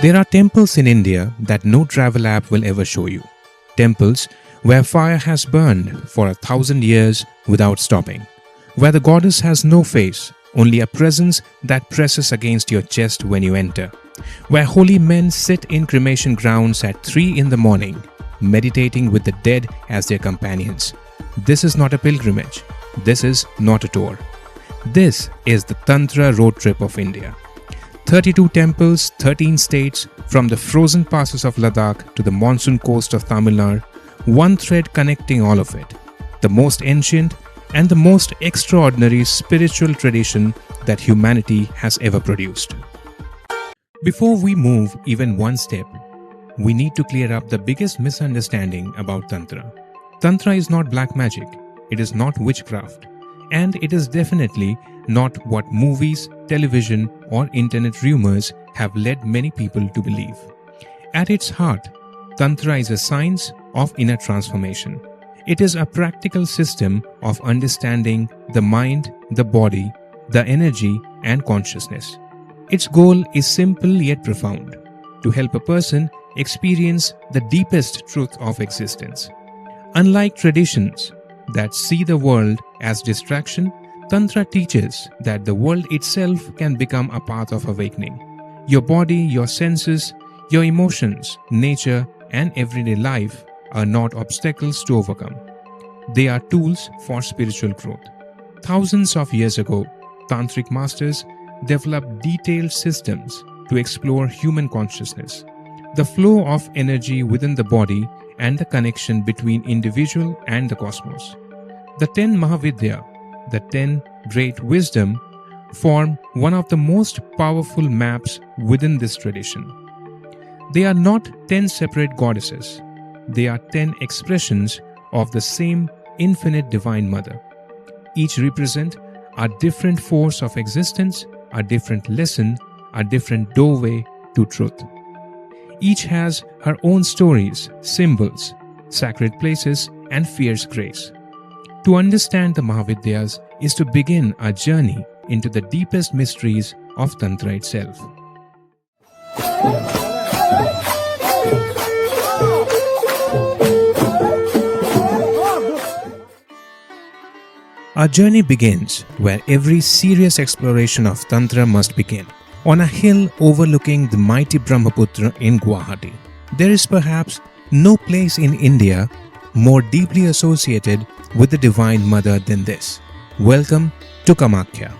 There are temples in India that no travel app will ever show you. Temples where fire has burned for 1,000 years without stopping. Where the goddess has no face, only a presence that presses against your chest when you enter. Where holy men sit in cremation grounds at 3 in the morning, meditating with the dead as their companions. This is not a pilgrimage. This is not a tour. This is the Tantra road trip of India. 32 temples, 13 states, from the frozen passes of Ladakh to the monsoon coast of Tamil Nadu, one thread connecting all of it. The most ancient and the most extraordinary spiritual tradition that humanity has ever produced. Before we move even one step, we need to clear up the biggest misunderstanding about Tantra. Tantra is not black magic, it is not witchcraft, and it is definitely not what movies, television, or internet rumors have led many people to believe. At its heart, Tantra is a science of inner transformation. It is a practical system of understanding the mind, the body, the energy, and consciousness. Its goal is simple yet profound: to help a person experience the deepest truth of existence. Unlike traditions that see the world as distraction, Tantra teaches that the world itself can become a path of awakening. Your body, your senses, your emotions, nature, and everyday life are not obstacles to overcome. They are tools for spiritual growth. Thousands of years ago, Tantric masters developed detailed systems to explore human consciousness, the flow of energy within the body, and the connection between individual and the cosmos. The 10 Mahavidyas, the 10 great wisdom, form one of the most powerful maps within this tradition. They are not 10 separate goddesses. They are 10 expressions of the same infinite divine mother. Each represent a different force of existence, a different lesson, a different doorway to truth. Each has her own stories, symbols, sacred places, and fierce grace. To understand the Mahavidyas is to begin a journey into the deepest mysteries of Tantra itself. Our journey begins where every serious exploration of Tantra must begin, on a hill overlooking the mighty Brahmaputra in Guwahati. There is perhaps no place in India more deeply associated with the Divine Mother than this. Welcome to Kamakhya.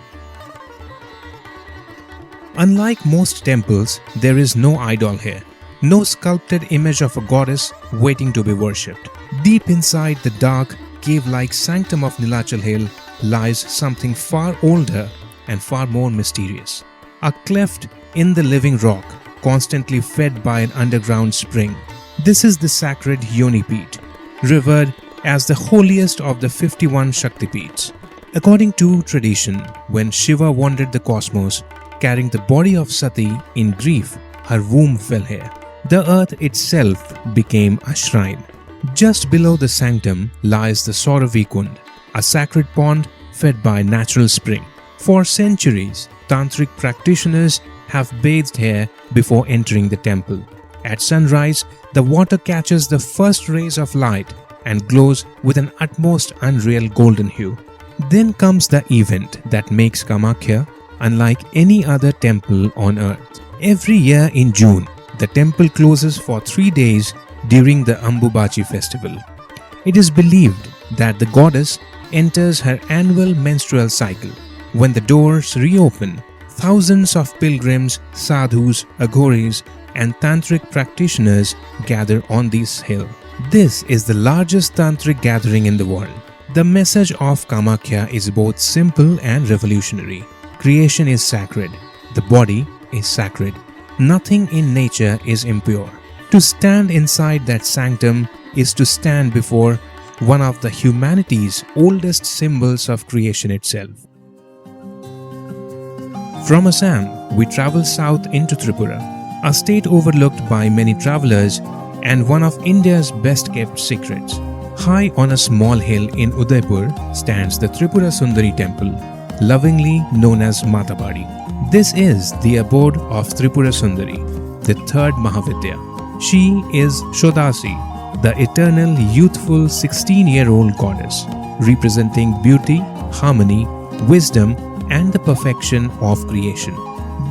Unlike most temples, there is no idol here, no sculpted image of a goddess waiting to be worshipped. Deep inside the dark, cave-like sanctum of Nilachal Hill lies something far older and far more mysterious. A cleft in the living rock, constantly fed by an underground spring. This is the sacred Yoni Peeth, revered as the holiest of the 51 Shakti Peeths. According to tradition, when Shiva wandered the cosmos, carrying the body of Sati in grief, her womb fell here. The earth itself became a shrine. Just below the sanctum lies the Sauravi Kund, a sacred pond fed by natural spring. For centuries, Tantric practitioners have bathed here before entering the temple. At sunrise, the water catches the first rays of light and glows with an utmost unreal golden hue. Then comes the event that makes Kamakhya unlike any other temple on earth. Every year in June, the temple closes for 3 days during the Ambubachi festival. It is believed that the goddess enters her annual menstrual cycle. When the doors reopen, thousands of pilgrims, sadhus, aghoris, and tantric practitioners gather on this hill. This is the largest tantric gathering in the world. The message of Kamakhya is both simple and revolutionary. Creation is sacred. The body is sacred. Nothing in nature is impure. To stand inside that sanctum is to stand before one of the humanity's oldest symbols of creation itself. From Assam, we travel south into Tripura, a state overlooked by many travelers and one of India's best-kept secrets. High on a small hill in Udaipur stands the Tripura Sundari temple, lovingly known as Matabari. This is the abode of Tripura Sundari, the third Mahavidya. She is Shodashi, the eternal youthful 16-year-old goddess, representing beauty, harmony, wisdom, and the perfection of creation.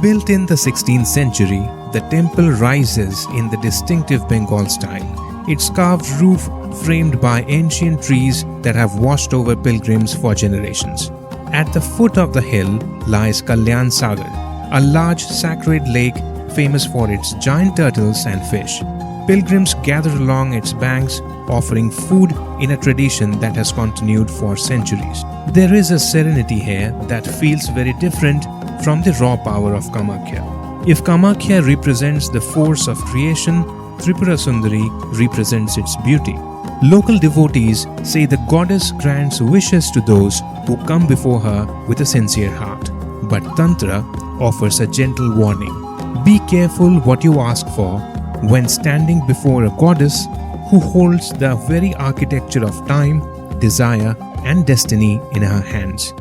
Built in the 16th century, the temple rises in the distinctive Bengal style. Its carved roof framed by ancient trees that have washed over pilgrims for generations. At the foot of the hill lies Kalyan Sagar, a large sacred lake famous for its giant turtles and fish. Pilgrims gather along its banks, offering food in a tradition that has continued for centuries. There is a serenity here that feels very different from the raw power of Kamakhya. If Kamakhya represents the force of creation, Tripura Sundari represents its beauty. Local devotees say the goddess grants wishes to those who come before her with a sincere heart. But Tantra offers a gentle warning. Be careful what you ask for when standing before a goddess who holds the very architecture of time, desire, and destiny in her hands.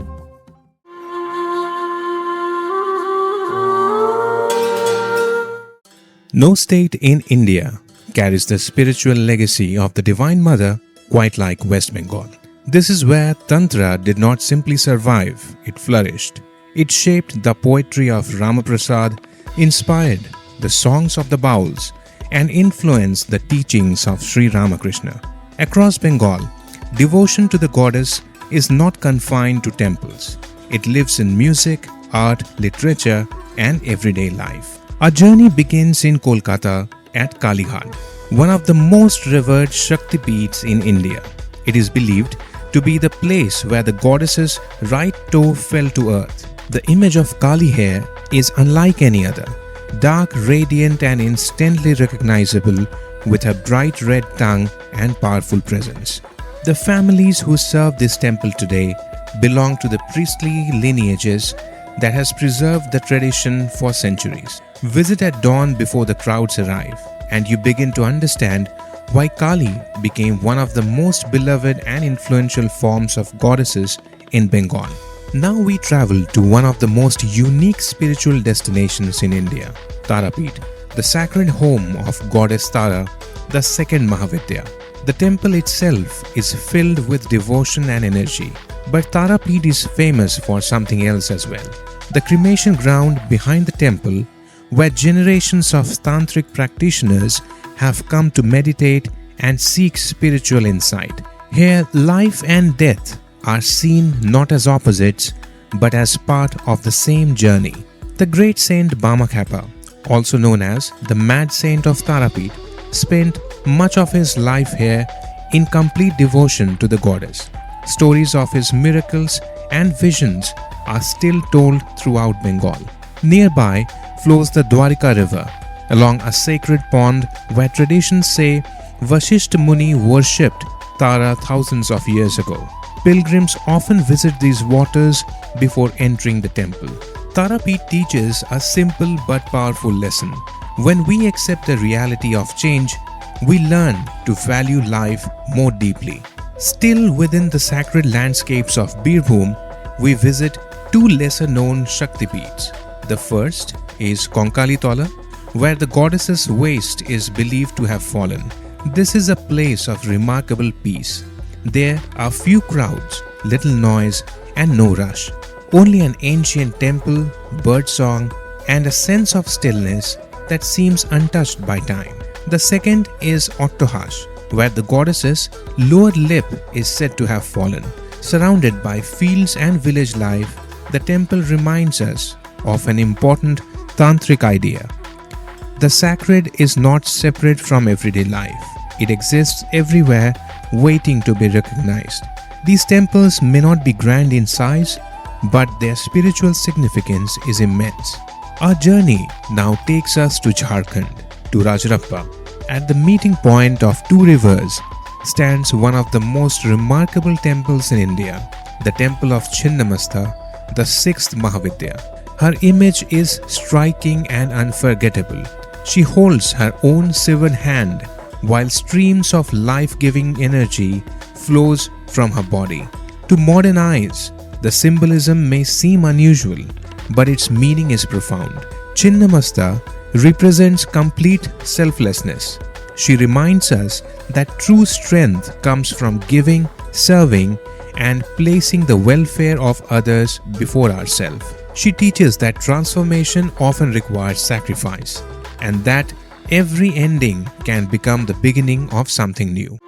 No state in India carries the spiritual legacy of the Divine Mother quite like West Bengal. This is where Tantra did not simply survive, it flourished. It shaped the poetry of Ramaprasad, inspired the songs of the Bauls, and influenced the teachings of Sri Ramakrishna. Across Bengal, devotion to the goddess is not confined to temples. It lives in music, art, literature, and everyday life. Our journey begins in Kolkata at Kalighat, one of the most revered Shakti peeths in India. It is believed to be the place where the goddess's right toe fell to earth. The image of Kali here is unlike any other. Dark, radiant, and instantly recognizable with her bright red tongue and powerful presence. The families who serve this temple today belong to the priestly lineages that has preserved the tradition for centuries. Visit at dawn before the crowds arrive, and you begin to understand why Kali became one of the most beloved and influential forms of goddesses in Bengal. Now we travel to one of the most unique spiritual destinations in India, Tarapeeth, the sacred home of goddess Tara, the second Mahavidya. The temple itself is filled with devotion and energy, but Tarapeeth is famous for something else as well. The cremation ground behind the temple, where generations of tantric practitioners have come to meditate and seek spiritual insight. Here, life and death are seen not as opposites, but as part of the same journey. The great saint Kamakhya, also known as the Mad Saint of Tarapeeth, spent much of his life here in complete devotion to the goddess. Stories of his miracles and visions are still told throughout Bengal. Nearby flows the Dwarika river, along a sacred pond where traditions say Vasishtha Muni worshipped Tara thousands of years ago. Pilgrims often visit these waters before entering the temple. Tarapeeth teaches a simple but powerful lesson. When we accept the reality of change, we learn to value life more deeply. Still within the sacred landscapes of Birbhum, we visit two lesser-known Shakti peeths. The first is Konkalitala, where the goddess's waist is believed to have fallen. This is a place of remarkable peace. There are few crowds, little noise, and no rush. Only an ancient temple, birdsong, and a sense of stillness that seems untouched by time. The second is Ottohash, where the goddess's lower lip is said to have fallen. Surrounded by fields and village life, the temple reminds us of an important tantric idea. The sacred is not separate from everyday life. It exists everywhere, waiting to be recognized. These temples may not be grand in size, but their spiritual significance is immense. Our journey now takes us to Jharkhand, to Rajrappa. At the meeting point of two rivers stands one of the most remarkable temples in India, the temple of Chinnamasta, the sixth Mahavidya. Her image is striking and unforgettable. She holds her own severed hand while streams of life-giving energy flows from her body. To modern eyes, the symbolism may seem unusual, but its meaning is profound. Chinnamasta represents complete selflessness. She reminds us that true strength comes from giving, serving, and placing the welfare of others before ourselves. She teaches that transformation often requires sacrifice, and that every ending can become the beginning of something new.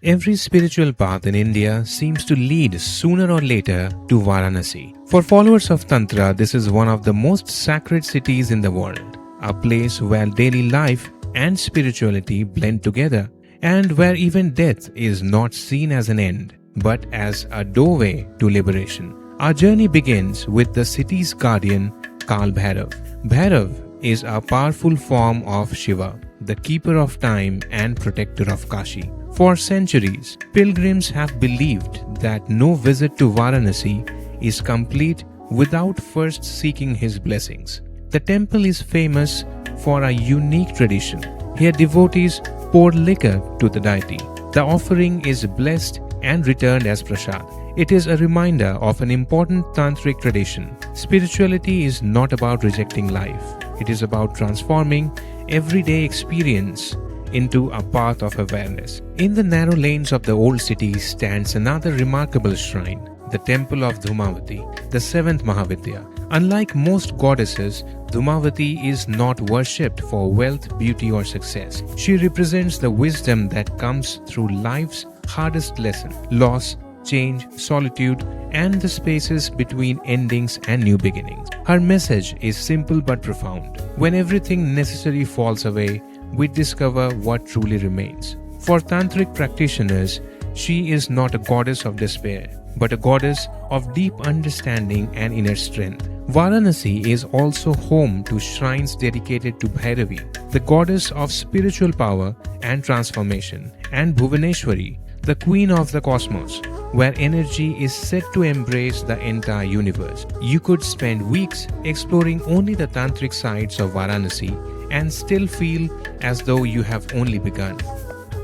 Every spiritual path in India seems to lead sooner or later to Varanasi. For followers of Tantra, this is one of the most sacred cities in the world, a place where daily life and spirituality blend together, and where even death is not seen as an end, but as a doorway to liberation. Our journey begins with the city's guardian, Kal Bhairav. Bhairav is a powerful form of Shiva, the keeper of time and protector of Kashi. For centuries, pilgrims have believed that no visit to Varanasi is complete without first seeking his blessings. The temple is famous for a unique tradition. Here devotees pour liquor to the deity. The offering is blessed and returned as prasad. It is a reminder of an important tantric tradition. Spirituality is not about rejecting life. It is about transforming everyday experience into a path of awareness. In the narrow lanes of the old city stands another remarkable shrine, the temple of Dhumavati, the seventh Mahavidya. Unlike most goddesses, Dhumavati is not worshipped for wealth, beauty, or success. She represents the wisdom that comes through life's hardest lesson: loss, change, solitude, and the spaces between endings and new beginnings. Her message is simple but profound. When everything necessary falls away, we discover what truly remains. For tantric practitioners, she is not a goddess of despair, but a goddess of deep understanding and inner strength. Varanasi is also home to shrines dedicated to Bhairavi, the goddess of spiritual power and transformation, and Bhuvaneshwari, the queen of the cosmos, where energy is said to embrace the entire universe. You could spend weeks exploring only the tantric sides of Varanasi and still feel as though you have only begun.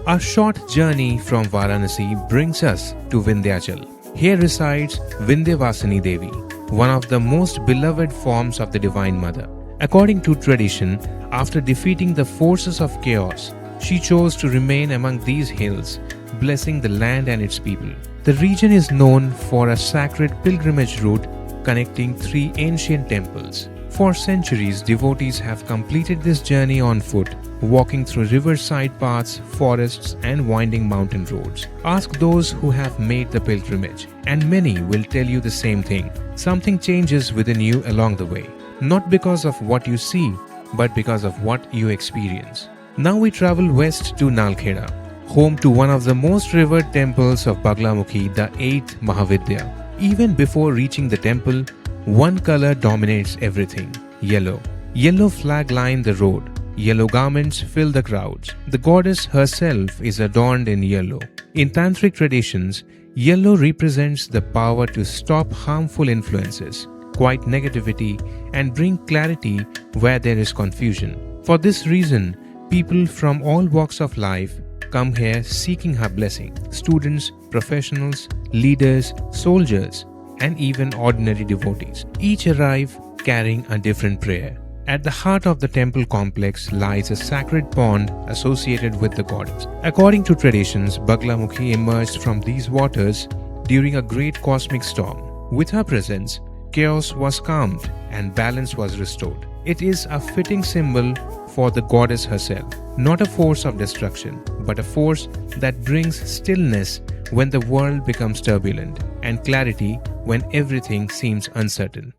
A short journey from Varanasi brings us to Vindhyachal. Here resides Vindhyavasini Devi, one of the most beloved forms of the Divine Mother. According to tradition, after defeating the forces of chaos, she chose to remain among these hills, blessing the land and its people. The region is known for a sacred pilgrimage route connecting three ancient temples. For centuries, devotees have completed this journey on foot, walking through riverside paths, forests, and winding mountain roads. Ask those who have made the pilgrimage, and many will tell you the same thing. Something changes within you along the way, not because of what you see, but because of what you experience. Now we travel west to Nalkheda, home to one of the most revered temples of Baglamukhi, the 8th Mahavidya. Even before reaching the temple, one color dominates everything: yellow. Yellow flag line the road. Yellow garments fill the crowds. The goddess herself is adorned in yellow. In tantric traditions, yellow represents the power to stop harmful influences, quiet negativity, and bring clarity where there is confusion. For this reason, people from all walks of life come here seeking her blessing. Students, professionals, leaders, soldiers, and even ordinary devotees. Each arrive carrying a different prayer. At the heart of the temple complex lies a sacred pond associated with the goddess. According to traditions, Baglamukhi emerged from these waters during a great cosmic storm. With her presence, chaos was calmed and balance was restored. It is a fitting symbol for the goddess herself, not a force of destruction, but a force that brings stillness when the world becomes turbulent, and clarity when everything seems uncertain.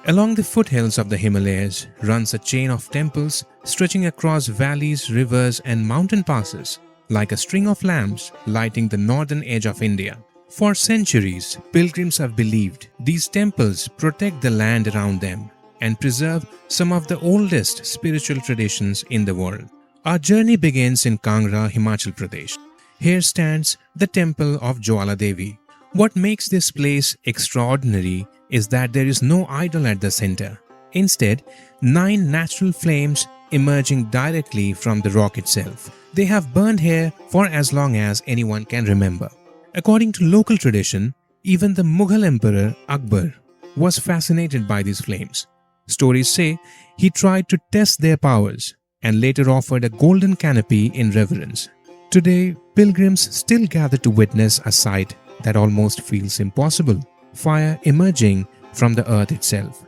Along the foothills of the Himalayas runs a chain of temples stretching across valleys, rivers, and mountain passes, like a string of lamps lighting the northern edge of India. For centuries, pilgrims have believed these temples protect the land around them and preserve some of the oldest spiritual traditions in the world. Our journey begins in Kangra, Himachal Pradesh. Here stands the temple of Jwala Devi. What makes this place extraordinary is that there is no idol at the center. Instead, 9 natural flames emerging directly from the rock itself. They have burned here for as long as anyone can remember. According to local tradition, even the Mughal Emperor Akbar was fascinated by these flames. Stories say he tried to test their powers and later offered a golden canopy in reverence. Today, pilgrims still gather to witness a sight that almost feels impossible: fire emerging from the earth itself.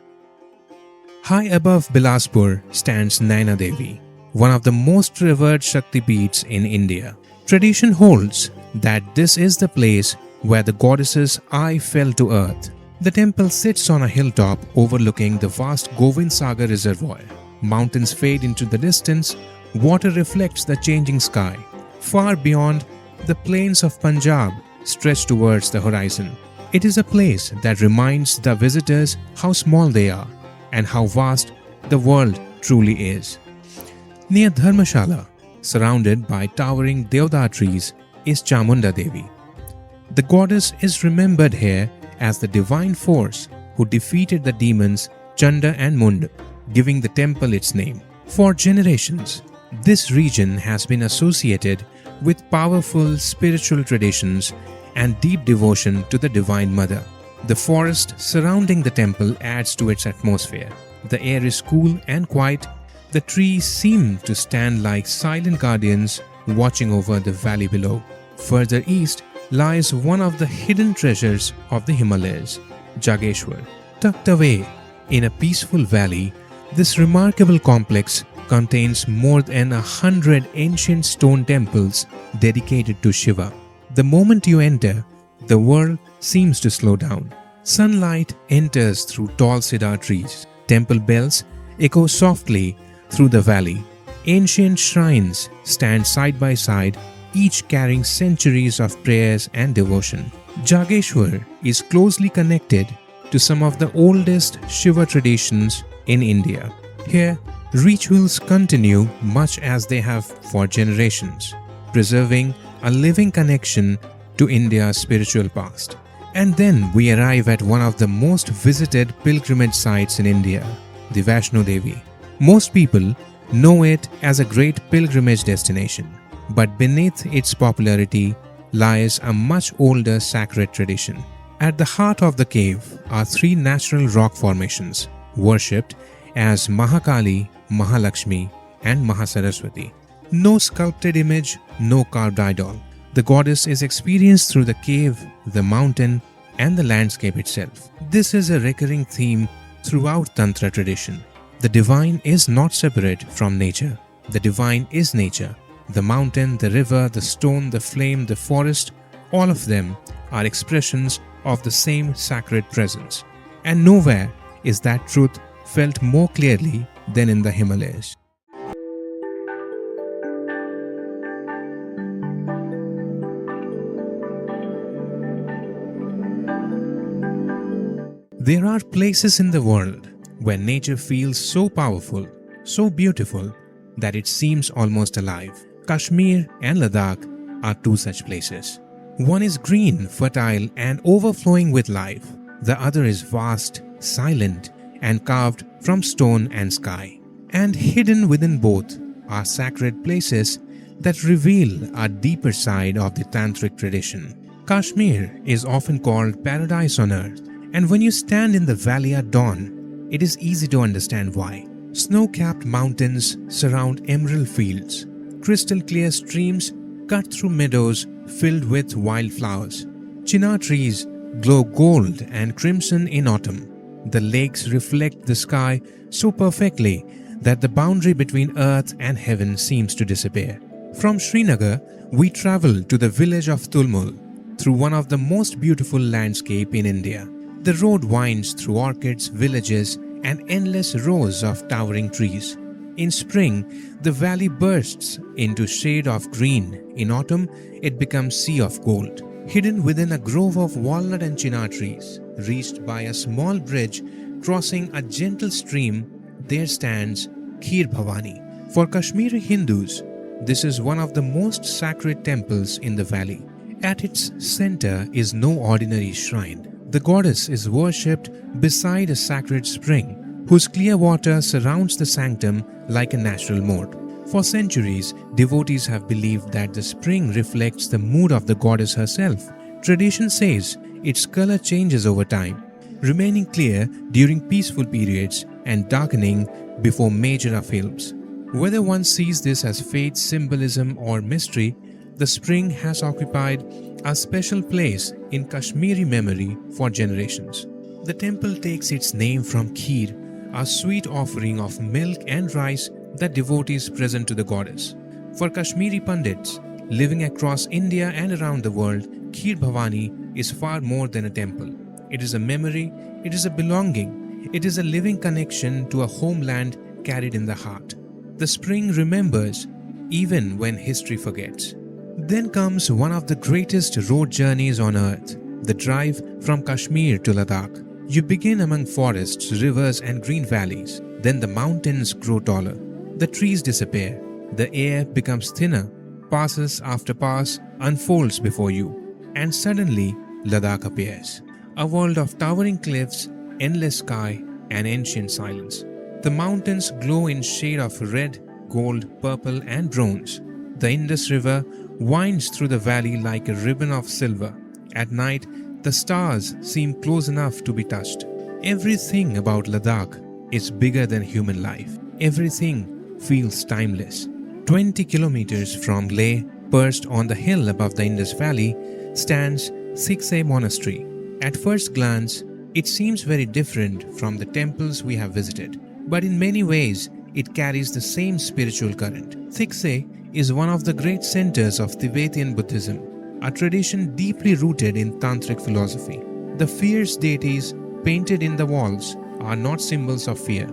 High above Bilaspur stands Naina Devi, one of the most revered Shakti peeths in India. Tradition holds that this is the place where the goddess's eye fell to earth. The temple sits on a hilltop overlooking the vast Govind Sagar reservoir. Mountains fade into the distance, water reflects the changing sky. Far beyond, the plains of Punjab stretch towards the horizon. It is a place that reminds the visitors how small they are and how vast the world truly is. Near Dharmashala, surrounded by towering Deodar trees, is Chamunda Devi. The goddess is remembered here as the divine force who defeated the demons Chanda and Mund, giving the temple its name. For generations, this region has been associated with powerful spiritual traditions and deep devotion to the Divine Mother. The forest surrounding the temple adds to its atmosphere. The air is cool and quiet. The trees seem to stand like silent guardians watching over the valley below. Further east lies one of the hidden treasures of the Himalayas, Jageshwar. Tucked away in a peaceful valley, this remarkable complex contains more than 100 ancient stone temples dedicated to Shiva. The moment you enter, the world seems to slow down. Sunlight enters through tall cedar trees. Temple bells echo softly through the valley. Ancient shrines stand side by side, each carrying centuries of prayers and devotion. Jageshwar is closely connected to some of the oldest Shiva traditions in India. Here, rituals continue much as they have for generations, preserving a living connection to India's spiritual past. And then we arrive at one of the most visited pilgrimage sites in India, the Vaishno Devi. Most people know it as a great pilgrimage destination, but beneath its popularity lies a much older sacred tradition. At the heart of the cave are three natural rock formations, worshipped as Mahakali, Mahalakshmi, and Mahasaraswati. No sculpted image, no carved idol. The goddess is experienced through the cave, the mountain, and the landscape itself. This is a recurring theme throughout Tantra tradition. The divine is not separate from nature. The divine is nature. The mountain, the river, the stone, the flame, the forest, all of them are expressions of the same sacred presence. And nowhere is that truth felt more clearly than in the Himalayas. There are places in the world where nature feels so powerful, so beautiful, that it seems almost alive. Kashmir and Ladakh are two such places. One is green, fertile, and overflowing with life. The other is vast, silent, and carved from stone and sky. And hidden within both are sacred places that reveal a deeper side of the tantric tradition. Kashmir is often called paradise on earth, and when you stand in the valley at dawn, it is easy to understand why. Snow-capped mountains surround emerald fields. Crystal clear streams cut through meadows filled with wildflowers. Chinar trees glow gold and crimson in autumn. The lakes reflect the sky so perfectly that the boundary between earth and heaven seems to disappear. From Srinagar, we travel to the village of Tulmul through one of the most beautiful landscapes in India. The road winds through orchids, villages, and endless rows of towering trees. In spring, the valley bursts into shade of green. In autumn, it becomes sea of gold. Hidden within a grove of walnut and chinar trees, reached by a small bridge crossing a gentle stream, there stands Kheer Bhavani. For Kashmiri Hindus, this is one of the most sacred temples in the valley. At its center is no ordinary shrine. The goddess is worshipped beside a sacred spring, whose clear water surrounds the sanctum like a natural moat. For centuries, devotees have believed that the spring reflects the mood of the goddess herself. Tradition says its color changes over time, remaining clear during peaceful periods and darkening before major upheavals. Whether one sees this as faith, symbolism, or mystery, the spring has occupied a special place in Kashmiri memory for generations. The temple takes its name from kheer, a sweet offering of milk and rice that devotees present to the goddess. For Kashmiri Pandits living across India and around the world, Kheer Bhavani is far more than a temple. It is a memory, it is a belonging, it is a living connection to a homeland carried in the heart. The spring remembers even when history forgets. Then comes one of the greatest road journeys on earth, the drive from Kashmir to Ladakh. You begin among forests, rivers and green valleys. Then the mountains grow taller. The trees disappear. The air becomes thinner. Passes after pass unfolds before you. And suddenly, Ladakh appears. A world of towering cliffs, endless sky and ancient silence. The mountains glow in shade of red, gold, purple and bronze. The Indus River winds through the valley like a ribbon of silver. At night, the stars seem close enough to be touched. Everything about Ladakh is bigger than human life. Everything feels timeless. 20 kilometers from Leh, perched on the hill above the Indus Valley, stands Sikse Monastery. At first glance, it seems very different from the temples we have visited. But in many ways, it carries the same spiritual current. Sikse is one of the great centers of Tibetan Buddhism, a tradition deeply rooted in Tantric philosophy. The fierce deities painted in the walls are not symbols of fear.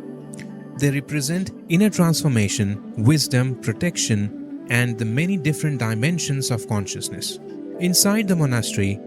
They represent inner transformation, wisdom, protection, and the many different dimensions of consciousness. Inside the monastery,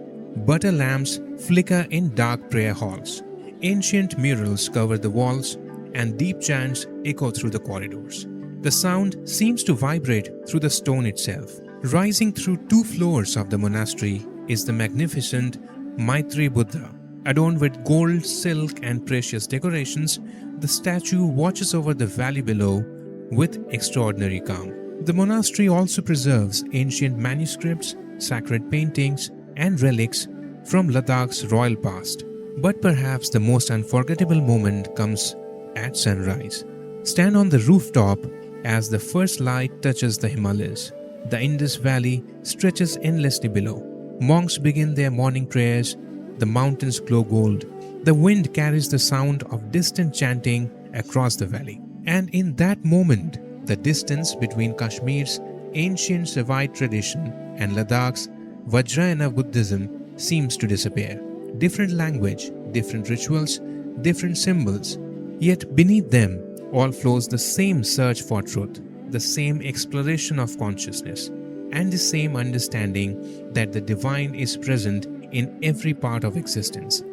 butter lamps flicker in dark prayer halls. Ancient murals cover the walls, and deep chants echo through the corridors. The sound seems to vibrate through the stone itself. Rising through 2 floors of the monastery is the magnificent Maitri Buddha. Adorned with gold, silk and precious decorations, the statue watches over the valley below with extraordinary calm. The monastery also preserves ancient manuscripts, sacred paintings and relics from Ladakh's royal past. But perhaps the most unforgettable moment comes at sunrise. Stand on the rooftop as the first light touches the Himalayas. The Indus Valley stretches endlessly below. Monks begin their morning prayers. The mountains glow gold. The wind carries the sound of distant chanting across the valley. And in that moment, the distance between Kashmir's ancient Savite tradition and Ladakh's Vajrayana Buddhism seems to disappear. Different language, different rituals, different symbols. Yet beneath them all flows the same search for truth, the same exploration of consciousness, and the same understanding that the divine is present in every part of existence.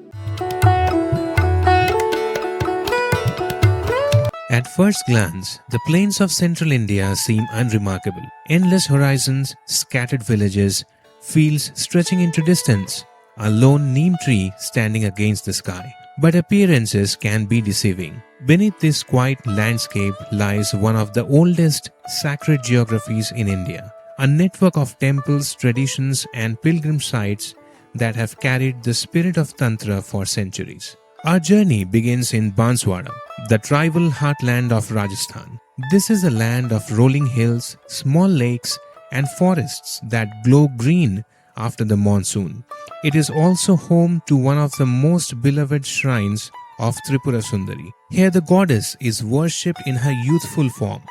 At first glance, the plains of central India seem unremarkable. Endless horizons, scattered villages, fields stretching into distance, a lone neem tree standing against the sky. But appearances can be deceiving. Beneath this quiet landscape lies one of the oldest sacred geographies in India, a network of temples, traditions and pilgrim sites that have carried the spirit of Tantra for centuries. Our journey begins in Banswara, the tribal heartland of Rajasthan. This is a land of rolling hills, small lakes and forests that glow green after the monsoon. It is also home to one of the most beloved shrines of Tripura Sundari. Here the goddess is worshipped in her youthful form,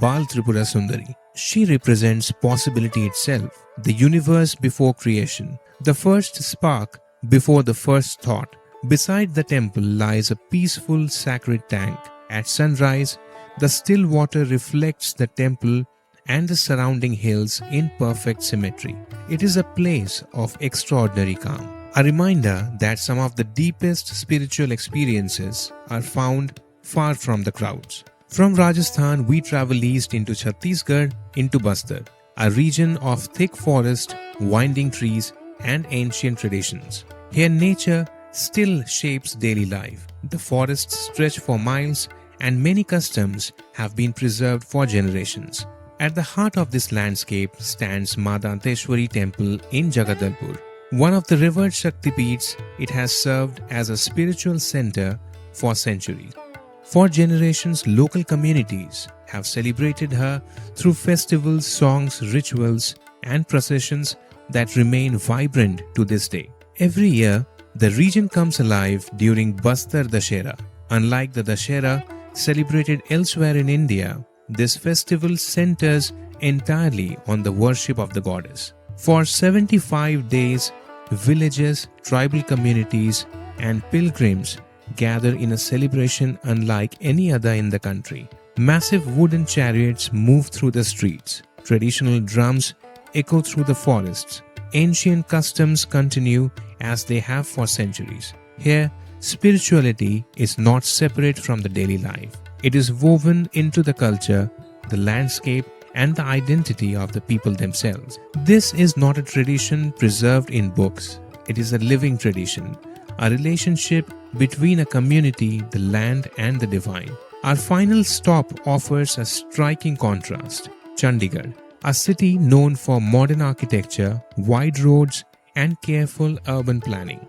Bal Tripura Sundari. She represents possibility itself, the universe before creation, the first spark before the first thought. Beside the temple lies a peaceful sacred tank. At sunrise, the still water reflects the temple and the surrounding hills in perfect symmetry. It is a place of extraordinary calm, a reminder that some of the deepest spiritual experiences are found far from the crowds. From Rajasthan, we travel east into Chhattisgarh, into Bastar, a region of thick forest, winding trees, and ancient traditions. Here nature still shapes daily life. The forests stretch for miles and many customs have been preserved for generations. At the heart of this landscape stands Madanteshwari temple in Jagadalpur. One of the revered Shakti Peeths, it has served as a spiritual center for centuries. For generations, local communities have celebrated her through festivals, songs, rituals, and processions that remain vibrant to this day. Every year, the region comes alive during Bastar Dashera. Unlike the Dashera celebrated elsewhere in India, this festival centers entirely on the worship of the goddess. For 75 days, villages, tribal communities, and pilgrims gather in a celebration unlike any other in the country. Massive wooden chariots move through the streets. Traditional drums echo through the forests. Ancient customs continue as they have for centuries. Here, spirituality is not separate from the daily life. It is woven into the culture, the landscape, and the identity of the people themselves. This is not a tradition preserved in books. It is a living tradition, a relationship between a community, the land, and the divine. Our final stop offers a striking contrast. Chandigarh, a city known for modern architecture, wide roads, and careful urban planning.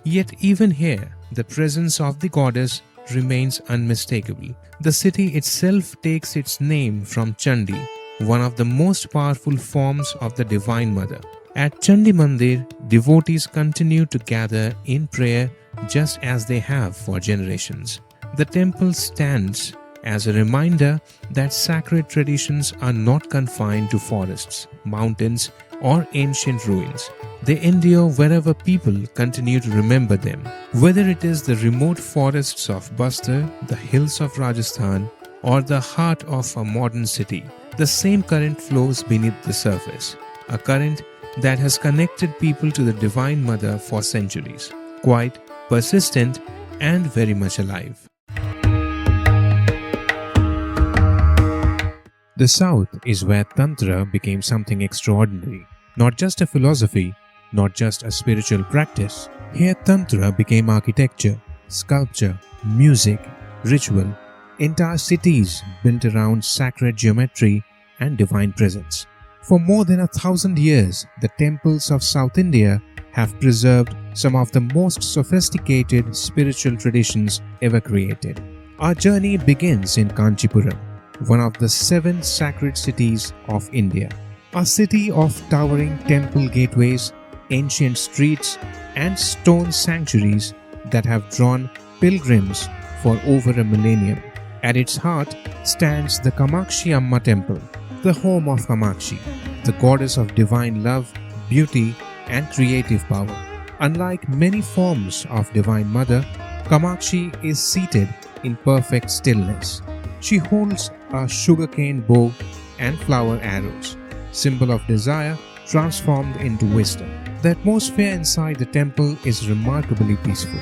Yet even here, the presence of the goddess remains unmistakable. The city itself takes its name from Chandi, one of the most powerful forms of the Divine Mother. At Chandi Mandir, devotees continue to gather in prayer just as they have for generations. The temple stands as a reminder that sacred traditions are not confined to forests, mountains, or ancient ruins. They endure wherever people continue to remember them. Whether it is the remote forests of Bastar, the hills of Rajasthan, or the heart of a modern city, the same current flows beneath the surface. A current that has connected people to the Divine Mother for centuries. Quiet, persistent, and very much alive. The South is where Tantra became something extraordinary. Not just a philosophy, not just a spiritual practice. Here Tantra became architecture, sculpture, music, ritual, entire cities built around sacred geometry and divine presence. For more than 1,000 years, the temples of South India have preserved some of the most sophisticated spiritual traditions ever created. Our journey begins in Kanchipuram, one of the 7 sacred cities of India. A city of towering temple gateways, ancient streets, and stone sanctuaries that have drawn pilgrims for over a millennium. At its heart stands the Kamakhya Amma temple, the home of Kamakshi, the goddess of divine love, beauty, and creative power. Unlike many forms of Divine Mother, Kamakshi is seated in perfect stillness. She holds a sugarcane bow and flower arrows, symbol of desire transformed into wisdom. The atmosphere inside the temple is remarkably peaceful.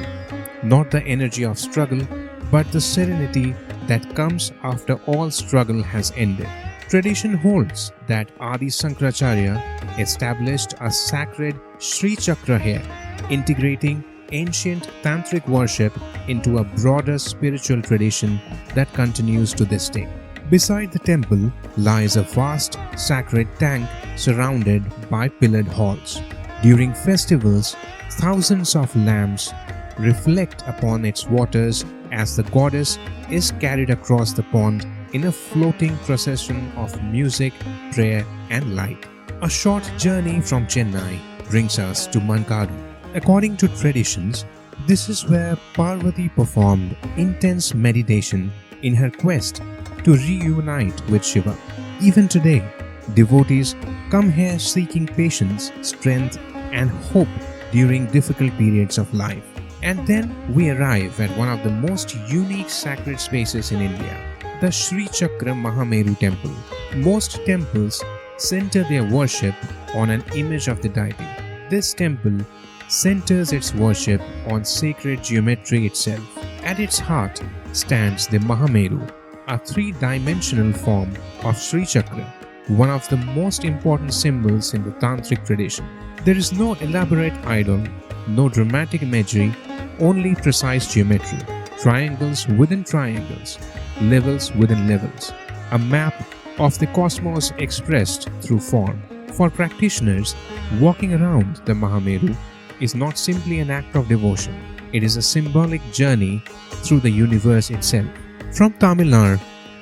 Not the energy of struggle, but the serenity that comes after all struggle has ended. Tradition holds that Adi Sankaracharya established a sacred Sri Chakra here, integrating ancient tantric worship into a broader spiritual tradition that continues to this day. Beside the temple lies a vast sacred tank surrounded by pillared halls. During festivals, thousands of lamps reflect upon its waters as the goddess is carried across the pond in a floating procession of music, prayer, and light. A short journey from Chennai brings us to Mankadu. According to traditions, this is where Parvati performed intense meditation in her quest to reunite with Shiva. Even today, devotees come here seeking patience, strength, and hope during difficult periods of life. And then we arrive at one of the most unique sacred spaces in India, the Sri Chakra Mahameru temple. Most temples center their worship on an image of the deity. This temple centers its worship on sacred geometry itself. At its heart stands the Mahameru, a 3-dimensional form of Sri Chakra, one of the most important symbols in the tantric tradition. There is no elaborate idol, no dramatic imagery, only precise geometry. triangles within triangles, levels within levels, a map of the cosmos expressed through form. For practitioners, walking around the Mahameru is not simply an act of devotion, it is a symbolic journey through the universe itself. From Tamil Nadu,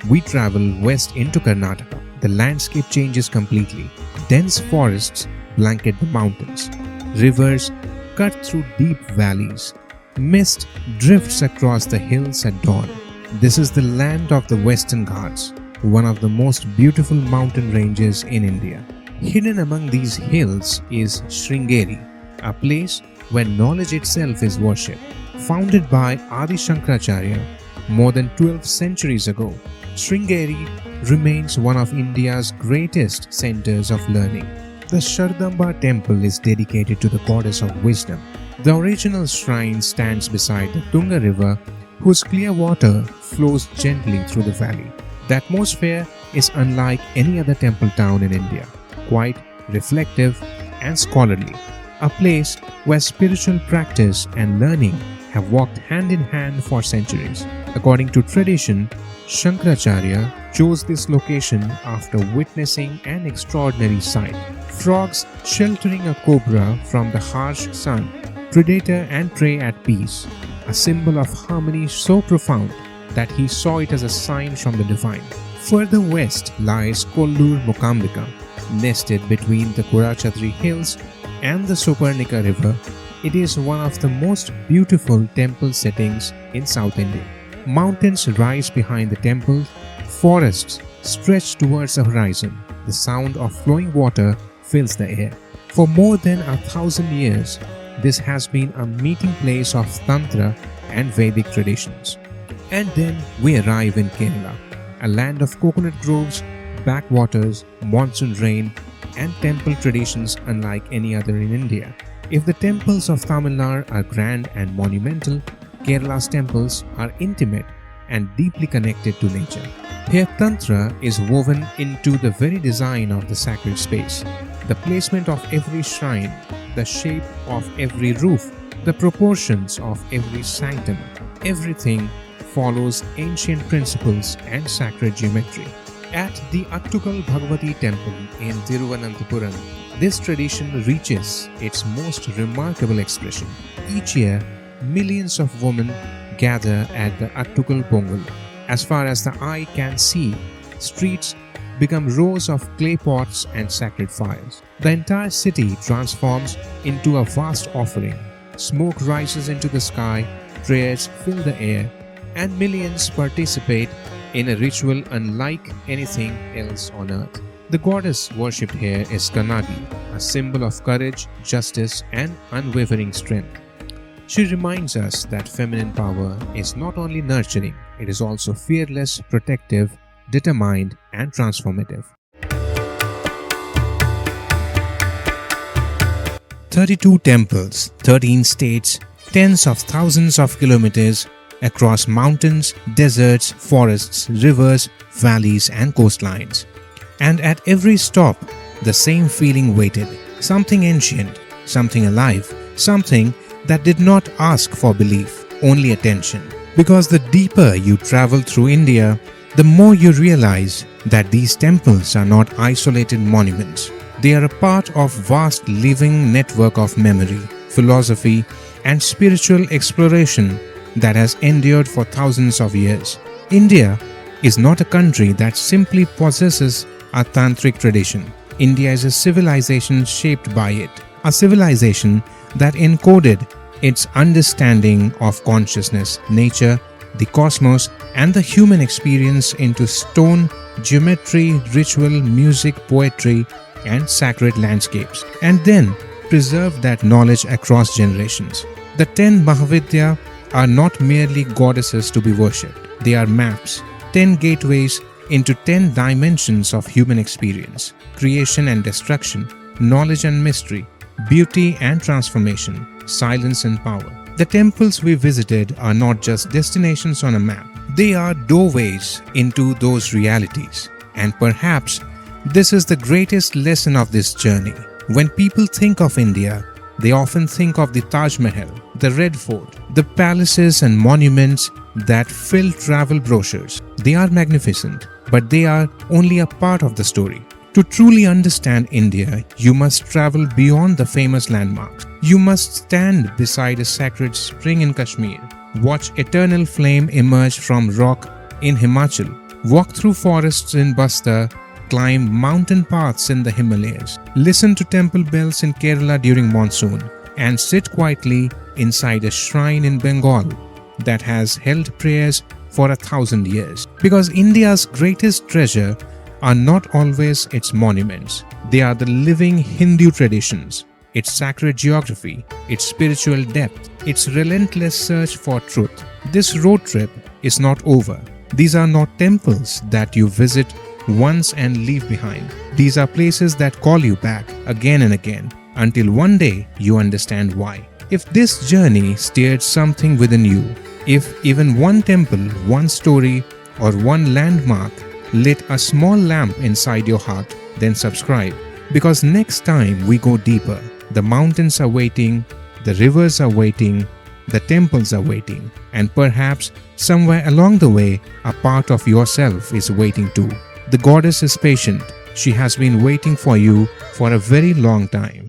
we travel west into Karnataka. The landscape changes completely. Dense forests blanket the mountains. Rivers cut through deep valleys. Mist drifts across the hills at dawn. This is the land of the Western Ghats, one of the most beautiful mountain ranges in India. Hidden among these hills is Sringeri, a place where knowledge itself is worshipped. Founded by Adi Shankaracharya more than 12 centuries ago, Sringeri remains one of India's greatest centers of learning. The Shardamba temple is dedicated to the goddess of wisdom. The original shrine stands beside the Tunga river, whose clear water flows gently through the valley. The atmosphere is unlike any other temple town in India, quite reflective and scholarly, a place where spiritual practice and learning have walked hand in hand for centuries. According to tradition, Shankaracharya chose this location after witnessing an extraordinary sight. Frogs sheltering a cobra from the harsh sun, predator and prey at peace, a symbol of harmony so profound that he saw it as a sign from the divine. Further west lies Kollur Mokambika, nested between the Kurachadri hills and the Suparnika river. It is one of the most beautiful temple settings in South India. Mountains rise behind the temple, forests stretch towards the horizon. The sound of flowing water fills the air. For more than 1,000 years, this has been a meeting place of Tantra and Vedic traditions. And then we arrive in Kerala, a land of coconut groves, backwaters, monsoon rain, and temple traditions unlike any other in India. If the temples of Tamil Nadu are grand and monumental, Kerala's temples are intimate and deeply connected to nature. Here, Tantra is woven into the very design of the sacred space. The placement of every shrine, the shape of every roof, the proportions of every sanctum, everything follows ancient principles and sacred geometry. At the Attukal Bhagavati temple in Thiruvananthapuram, this tradition reaches its most remarkable expression. Each year, millions of women gather at the Attukal Pongal. As far as the eye can see, streets become rows of clay pots and sacred fires. The entire city transforms into a vast offering. Smoke rises into the sky, prayers fill the air, and millions participate in a ritual unlike anything else on earth. The goddess worshipped here is Kannagi, a symbol of courage, justice, and unwavering strength. She reminds us that feminine power is not only nurturing, it is also fearless, protective, determined, and transformative. 32 temples, 13 states, tens of thousands of kilometers across mountains, deserts, forests, rivers, valleys, and coastlines. And at every stop, the same feeling waited. Something ancient, something alive, something that did not ask for belief, only attention. Because the deeper you travel through India, the more you realize that these temples are not isolated monuments. They are a part of vast living network of memory, philosophy, and spiritual exploration that has endured for thousands of years. India is not a country that simply possesses a tantric tradition. India is a civilization shaped by it, a civilization that encoded its understanding of consciousness, nature, the cosmos, and the human experience into stone, geometry, ritual, music, poetry, and sacred landscapes, and then preserved that knowledge across generations. The 10 Mahavidyas are not merely goddesses to be worshipped. They are maps, 10 gateways into 10 dimensions of human experience, creation and destruction, knowledge and mystery, beauty and transformation, silence and power. The temples we visited are not just destinations on a map. They are doorways into those realities. And perhaps this is the greatest lesson of this journey. When people think of India, they often think of the Taj Mahal, the Red Fort, the palaces and monuments that fill travel brochures. They are magnificent, but they are only a part of the story. To truly understand India, you must travel beyond the famous landmarks. You must stand beside a sacred spring in Kashmir, watch eternal flame emerge from rock in Himachal, walk through forests in Bastar, climb mountain paths in the Himalayas, listen to temple bells in Kerala during monsoon, and sit quietly inside a shrine in Bengal that has held prayers for 1,000 years. Because India's greatest treasure are not always its monuments. They are the living Hindu traditions, its sacred geography, its spiritual depth, its relentless search for truth. This road trip is not over. These are not temples that you visit once and leave behind. These are places that call you back again and again until one day you understand why. If this journey stirred something within you, if even one temple, one story, or one landmark lit a small lamp inside your heart, then subscribe. Because next time we go deeper, the mountains are waiting, the rivers are waiting, the temples are waiting, and perhaps somewhere along the way, a part of yourself is waiting too. The goddess is patient. She has been waiting for you for a very long time.